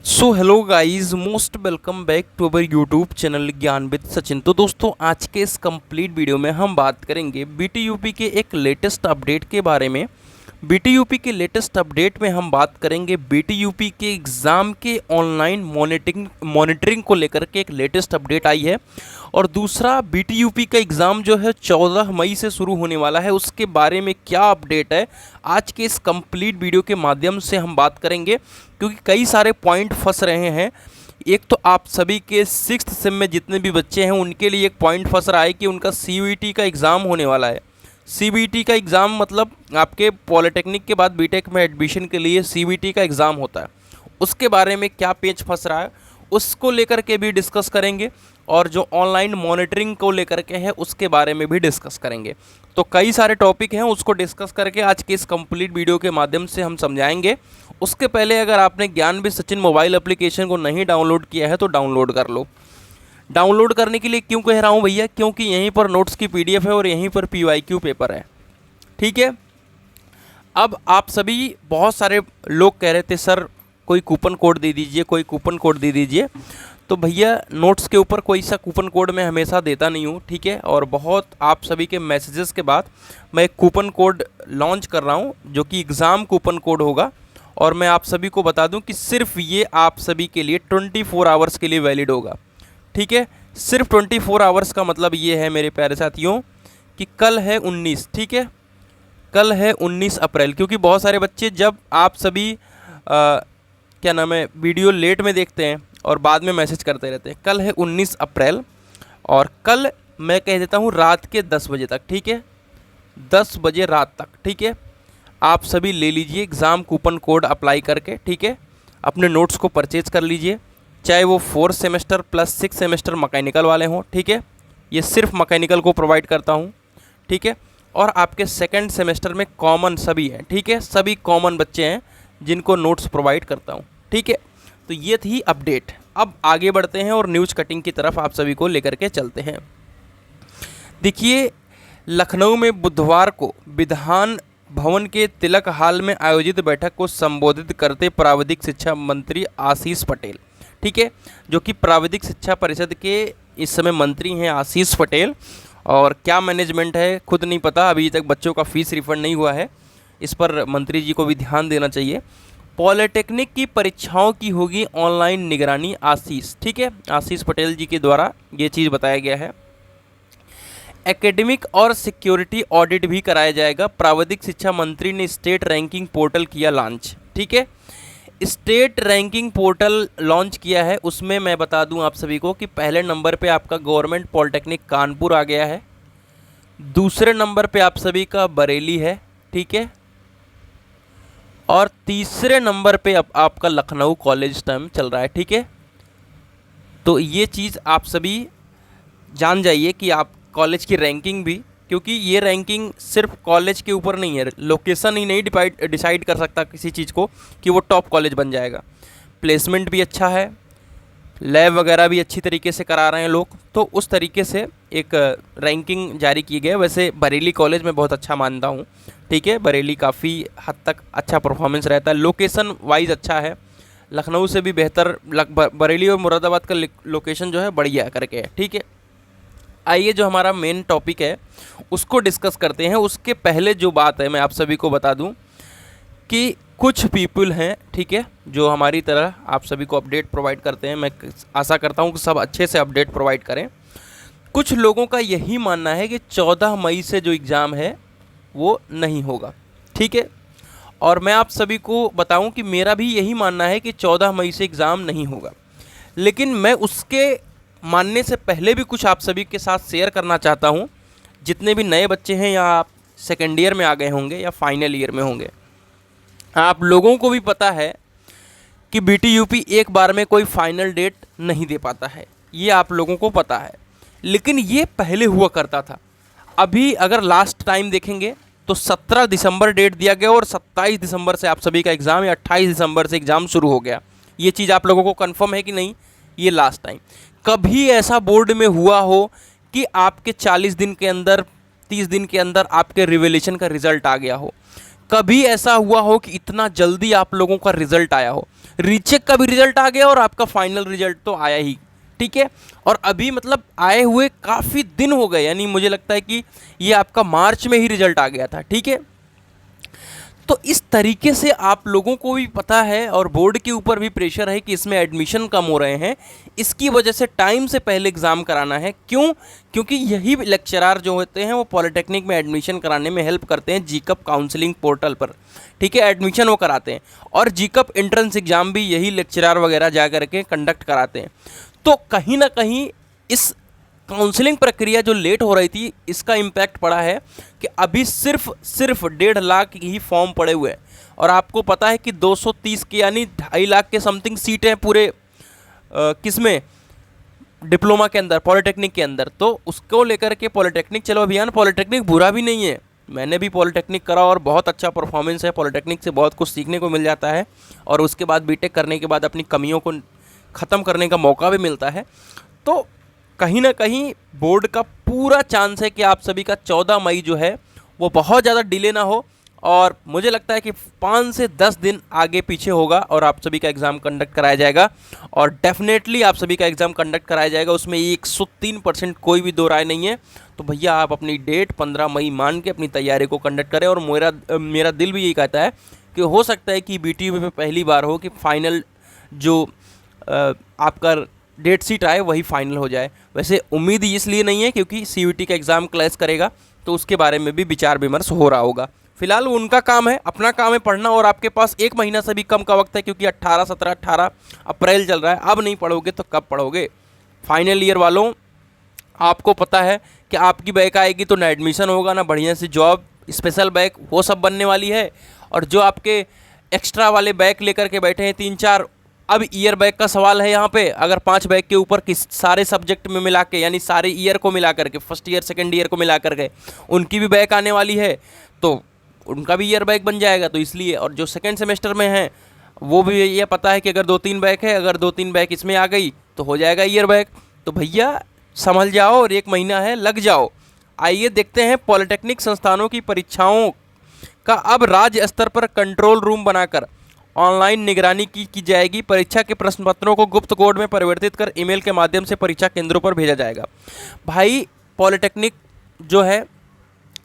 So hello guys, most welcome back to our YouTube channel Gyan with Sachin. तो दोस्तों, आज के इस कंप्लीट वीडियो में हम बात करेंगे बीटीयूपी के एक लेटेस्ट अपडेट के बारे में। बीटीयूपी के लेटेस्ट अपडेट में हम बात करेंगे बीटीयूपी के एग्ज़ाम के ऑनलाइन मॉनिटरिंग को लेकर के एक लेटेस्ट अपडेट आई है। और दूसरा, बीटीयूपी का एग्ज़ाम जो है 14 मई से शुरू होने वाला है, उसके बारे में क्या अपडेट है आज के इस कंप्लीट वीडियो के माध्यम से हम बात करेंगे, क्योंकि कई सारे पॉइंट फंस रहे हैं। एक तो आप सभी के 6th सेम में जितने भी बच्चे हैं उनके लिए एक पॉइंट फंस रहा है कि उनका सीयूईटी का एग्ज़ाम होने वाला है। सीबीटी का एग्ज़ाम मतलब आपके पॉलिटेक्निक के बाद बीटेक में एडमिशन के लिए सीबीटी का एग्ज़ाम होता है। उसके बारे में क्या पेच फंस रहा है उसको लेकर के भी डिस्कस करेंगे, और जो ऑनलाइन मॉनिटरिंग को लेकर के है उसके बारे में भी डिस्कस करेंगे। तो कई सारे टॉपिक हैं, उसको डिस्कस करके आज के इस कंप्लीट वीडियो के माध्यम से हम समझाएंगे। उसके पहले अगर आपने ज्ञान विद सचिन मोबाइल एप्लीकेशन को नहीं डाउनलोड किया है तो डाउनलोड कर लो। डाउनलोड करने के लिए क्यों कह रहा हूँ भैया, क्योंकि यहीं पर नोट्स की पीडीएफ है और यहीं पर पीवाईक्यू पेपर है। ठीक है। अब आप सभी बहुत सारे लोग कह रहे थे सर कोई कूपन कोड दे दीजिए, कोई कूपन कोड दे दीजिए। तो भैया, नोट्स के ऊपर कोई सा कूपन कोड मैं हमेशा देता नहीं हूँ। ठीक है। और बहुत आप सभी के मैसेजेस के बाद मैं एक कूपन कोड लॉन्च कर रहा हूँ जो कि एग्ज़ाम कूपन कोड होगा। और मैं आप सभी को बता दूं कि सिर्फ ये आप सभी के लिए 24 आवर्स के लिए वैलिड होगा। ठीक है। सिर्फ 24 आवर्स का मतलब ये है मेरे प्यारे साथियों कि कल है 19। ठीक है। कल है 19 अप्रैल, क्योंकि बहुत सारे बच्चे जब आप सभी क्या नाम है वीडियो लेट में देखते हैं और बाद में मैसेज करते रहते हैं। कल है 19 अप्रैल और कल मैं कह देता हूँ रात के 10 बजे तक। ठीक है। 10 बजे रात तक। ठीक है। आप सभी ले लीजिए एग्ज़ाम कूपन कोड अप्लाई करके। ठीक है। अपने नोट्स को परचेज कर लीजिए, चाहे वो 4 सेमेस्टर प्लस 6 सेमेस्टर मैकेनिकल वाले हों। ठीक है। ये सिर्फ मैकेनिकल को प्रोवाइड करता हूँ। ठीक है। और आपके सेकंड सेमेस्टर में कॉमन सभी हैं। ठीक है। सभी कॉमन बच्चे हैं जिनको नोट्स प्रोवाइड करता हूँ। ठीक है। तो ये थी अपडेट। अब आगे बढ़ते हैं और न्यूज़ कटिंग की तरफ आप सभी को लेकर के चलते हैं। देखिए, लखनऊ में बुधवार को विधान भवन के तिलक हाल में आयोजित बैठक को संबोधित करते प्राविधिक शिक्षा मंत्री आशीष पटेल। ठीक है। जो कि प्राविधिक शिक्षा परिषद के इस समय मंत्री हैं आशीष पटेल। और क्या मैनेजमेंट है खुद नहीं पता, अभी तक बच्चों का फीस रिफंड नहीं हुआ है। इस पर मंत्री जी को भी ध्यान देना चाहिए। पॉलिटेक्निक की परीक्षाओं की होगी ऑनलाइन निगरानी, आशीष। ठीक है। आशीष पटेल जी के द्वारा ये चीज़ बताया गया है। एकेडमिक और सिक्योरिटी ऑडिट भी कराया जाएगा। प्राविधिक शिक्षा मंत्री ने स्टेट रैंकिंग पोर्टल किया लॉन्च। ठीक है। स्टेट रैंकिंग पोर्टल लॉन्च किया है। उसमें मैं बता दूं आप सभी को कि पहले नंबर पे आपका गवर्नमेंट पॉलिटेक्निक कानपुर आ गया है, दूसरे नंबर पे आप सभी का बरेली है। ठीक है। और तीसरे नंबर पे अब आपका लखनऊ कॉलेज टाइम चल रहा है। ठीक है। तो ये चीज़ आप सभी जान जाइए कि आप कॉलेज की रैंकिंग भी, क्योंकि ये रैंकिंग सिर्फ कॉलेज के ऊपर नहीं है, लोकेशन ही नहीं डिसाइड कर सकता किसी चीज़ को कि वो टॉप कॉलेज बन जाएगा। प्लेसमेंट भी अच्छा है, लैब वगैरह भी अच्छी तरीके से करा रहे हैं लोग, तो उस तरीके से एक रैंकिंग जारी की गई है। वैसे बरेली कॉलेज में बहुत अच्छा मानता हूँ। ठीक है। बरेली काफ़ी हद तक अच्छा परफॉर्मेंस रहता है, लोकेशन वाइज अच्छा है, लखनऊ से भी बेहतर बरेली और मुरादाबाद का लोकेशन जो है बढ़िया करके है। ठीक है। आइए जो हमारा मेन टॉपिक है उसको डिस्कस करते हैं। उसके पहले जो बात है मैं आप सभी को बता दूं कि कुछ पीपल हैं, ठीक है, जो हमारी तरह आप सभी को अपडेट प्रोवाइड करते हैं। मैं आशा करता हूं कि सब अच्छे से अपडेट प्रोवाइड करें। कुछ लोगों का यही मानना है कि 14 मई से जो एग्ज़ाम है वो नहीं होगा। ठीक है। और मैं आप सभी को बताऊं कि मेरा भी यही मानना है कि 14 मई से एग्ज़ाम नहीं होगा। लेकिन मैं उसके मानने से पहले भी कुछ आप सभी के साथ शेयर करना चाहता हूं। जितने भी नए बच्चे हैं या आप सेकेंड ईयर में आ गए होंगे या फाइनल ईयर में होंगे, आप लोगों को भी पता है कि बीटीयूपी एक बार में कोई फाइनल डेट नहीं दे पाता है, ये आप लोगों को पता है। लेकिन ये पहले हुआ करता था। अभी अगर लास्ट टाइम देखेंगे तो 17 दिसंबर डेट दिया गया और 27 दिसंबर से आप सभी का एग्ज़ाम या 28 दिसंबर से एग्ज़ाम शुरू हो गया। ये चीज़ आप लोगों को कंफर्म है कि नहीं? ये लास्ट टाइम कभी ऐसा बोर्ड में हुआ हो कि आपके 40 दिन के अंदर 30 दिन के अंदर आपके रिवैल्यूएशन का रिजल्ट आ गया हो? कभी ऐसा हुआ हो कि इतना जल्दी आप लोगों का रिजल्ट आया हो। रीचेक का भी रिजल्ट आ गया और आपका फाइनल रिजल्ट तो आया ही, ठीक है। और अभी मतलब आए हुए काफ़ी दिन हो गए, यानी मुझे लगता है कि ये आपका मार्च में ही रिजल्ट आ गया था, ठीक है। तो इस तरीके से आप लोगों को भी पता है और बोर्ड के ऊपर भी प्रेशर है कि इसमें एडमिशन कम हो रहे हैं, इसकी वजह से टाइम से पहले एग्ज़ाम कराना है। क्यों? क्योंकि यही लेक्चरार जो होते हैं वो पॉलिटेक्निक में एडमिशन कराने में हेल्प करते हैं जीकअप काउंसलिंग पोर्टल पर, ठीक है। एडमिशन वो कराते हैं और जीकअप एंट्रेंस एग्ज़ाम भी यही लेक्चरार वगैरह जा करके कंडक्ट कराते हैं। तो कहीं ना कहीं इस काउंसलिंग प्रक्रिया जो लेट हो रही थी, इसका इम्पैक्ट पड़ा है कि अभी सिर्फ 1.5 लाख ही फॉर्म पड़े हुए हैं। और आपको पता है कि 230 के यानी 2.5 लाख के समथिंग सीटें पूरे किसमें, डिप्लोमा के अंदर, पॉलिटेक्निक के अंदर। तो उसको लेकर के पॉलिटेक्निक चलो अभियान, पॉलिटेक्निक बुरा भी नहीं है, मैंने भी पॉलिटेक्निक करा और बहुत अच्छा परफॉर्मेंस है, पॉलिटेक्निक से बहुत कुछ सीखने को मिल जाता है और उसके बाद बीटेक करने के बाद अपनी कमियों को ख़त्म करने का मौका भी मिलता है। तो कहीं ना कहीं बोर्ड का पूरा चांस है कि आप सभी का 14 मई जो है वो बहुत ज़्यादा डिले ना हो, और मुझे लगता है कि 5 से 10 दिन आगे पीछे होगा और आप सभी का एग्ज़ाम कंडक्ट कराया जाएगा। और डेफिनेटली आप सभी का एग्ज़ाम कंडक्ट कराया जाएगा, उसमें 103% कोई भी दो राय नहीं है। तो भैया आप अपनी डेट 15 मई मान के अपनी तैयारी को कंडक्ट करें। और मेरा दिल भी यही कहता है कि हो सकता है कि BTU में पहली बार हो कि फाइनल जो आपका डेट सीट आए वही फाइनल हो जाए। वैसे उम्मीद इसलिए नहीं है क्योंकि CUET का एग्ज़ाम क्लैश करेगा, तो उसके बारे में भी विचार विमर्श हो रहा होगा। फिलहाल उनका काम है, अपना काम है पढ़ना, और आपके पास 1 महीना से भी कम का वक्त है क्योंकि 18 अप्रैल चल रहा है। अब नहीं पढ़ोगे तो कब पढ़ोगे? फाइनल ईयर वालों, आपको पता है कि आपकी बैक आएगी तो ना एडमिशन होगा ना बढ़िया सी जॉब, स्पेशल बैक वो सब बनने वाली है। और जो आपके एक्स्ट्रा वाले बैक लेकर के बैठे हैं 3-4, अब ईयर बैक का सवाल है यहाँ पे। अगर 5 बैक के ऊपर किस सारे सब्जेक्ट में मिला के, यानी सारे ईयर को मिला करके, फर्स्ट ईयर सेकंड ईयर को मिला करके उनकी भी बैक आने वाली है, तो उनका भी ईयर बैक बन जाएगा। तो इसलिए, और जो सेकंड सेमेस्टर में हैं वो भी ये पता है कि अगर 2-3 बैक है, अगर 2-3 बैक इसमें आ गई तो हो जाएगा ईयर बैक। तो भैया संभल जाओ और 1 महीना है, लग जाओ। आइए देखते हैं पॉलिटेक्निक संस्थानों की परीक्षाओं का अब राज्य स्तर पर कंट्रोल रूम बनाकर ऑनलाइन निगरानी की जाएगी। परीक्षा के प्रश्न पत्रों को गुप्त कोड में परिवर्तित कर ईमेल के माध्यम से परीक्षा केंद्रों पर भेजा जाएगा। भाई पॉलिटेक्निक जो है,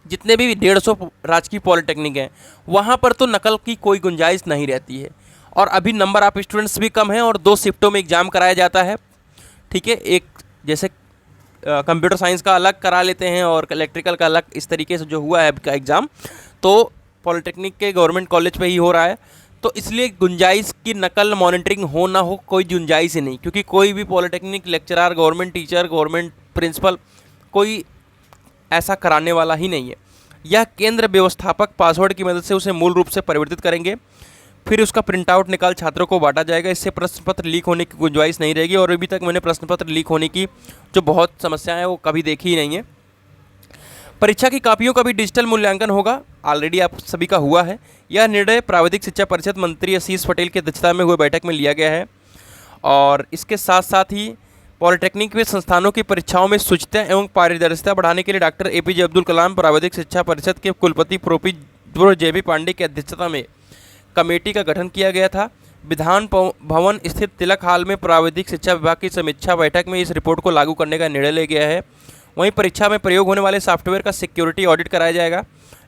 जितने भी 150 राजकीय पॉलिटेक्निक हैं, वहाँ पर तो नकल की कोई गुंजाइश नहीं रहती है। और अभी नंबर ऑफ स्टूडेंट्स भी कम हैं और 2 शिफ्टों में एग्ज़ाम कराया जाता है, ठीक है। एक जैसे कंप्यूटर साइंस का अलग करा लेते हैं और इलेक्ट्रिकल का अलग, इस तरीके से जो हुआ है का एग्ज़ाम, तो पॉलिटेक्निक के गवर्नमेंट कॉलेज पे ही हो रहा है। तो इसलिए गुंजाइश की नकल मॉनिटरिंग हो ना हो, कोई गुंजाइश ही नहीं, क्योंकि कोई भी polytechnic lecturer, government teacher, government principal कोई ऐसा कराने वाला ही नहीं है। यह केंद्र व्यवस्थापक पासवर्ड की मदद से उसे मूल रूप से परिवर्तित करेंगे, फिर उसका प्रिंट आउट निकाल छात्रों को बांटा जाएगा। इससे प्रश्न पत्र लीक होने की गुंजाइश नहीं रहेगी। और अभी तक मैंने प्रश्न पत्र लीक होने की जो बहुत समस्याएं हैं वो कभी देखी ही नहीं है। परीक्षा की कापियों का भी डिजिटल मूल्यांकन होगा, ऑलरेडी आप सभी का हुआ है। यह निर्णय प्राविधिक शिक्षा परिषद मंत्री आशीष पटेल की अध्यक्षता में हुए बैठक में लिया गया है। और इसके साथ साथ ही पॉलिटेक्निक में संस्थानों की परीक्षाओं में शुचिता एवं पारदर्शिता बढ़ाने के लिए डॉक्टर APJ अब्दुल कलाम प्राविधिक शिक्षा परिषद के कुलपति प्रो JB पांडे की अध्यक्षता में कमेटी का गठन किया गया था। विधान भवन स्थित तिलक हाल में प्राविधिक शिक्षा विभाग की समीक्षा बैठक में इस रिपोर्ट को लागू करने का निर्णय लिया गया है। वहीं परीक्षा में प्रयोग होने वाले सॉफ्टवेयर का सिक्योरिटी ऑडिट कराया जाएगा।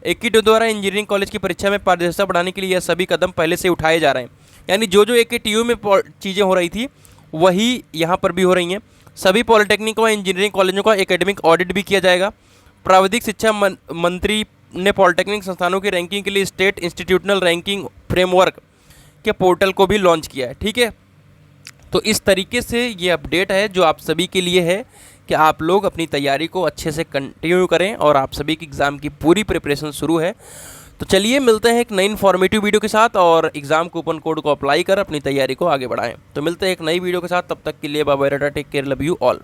AKTU द्वारा इंजीनियरिंग कॉलेज की परीक्षा में पारदर्शिता बढ़ाने के लिए यह सभी कदम पहले से उठाए जा रहे हैं। यानी जो AKTU में चीज़ें हो रही थी वही यहाँ पर भी हो रही हैं। सभी पॉलिटेक्निक व इंजीनियरिंग कॉलेजों का एकेडमिक ऑडिट भी किया जाएगा। प्राविधिक शिक्षा मंत्री ने पॉलिटेक्निक संस्थानों की रैंकिंग के लिए स्टेट इंस्टीट्यूशनल रैंकिंग फ्रेमवर्क के पोर्टल को भी लॉन्च किया है, ठीक है। तो इस तरीके से ये अपडेट है जो आप सभी के लिए है कि आप लोग अपनी तैयारी को अच्छे से कंटिन्यू करें और आप सभी की एग्ज़ाम की पूरी प्रिपरेशन शुरू है। तो चलिए मिलते हैं एक नई इन्फॉर्मेटिव वीडियो के साथ और एग्ज़ाम कूपन कोड को अप्लाई कर अपनी तैयारी को आगे बढ़ाएं। तो मिलते हैं एक नई वीडियो के साथ, तब तक के लिए bye bye, tata, take care, love you all.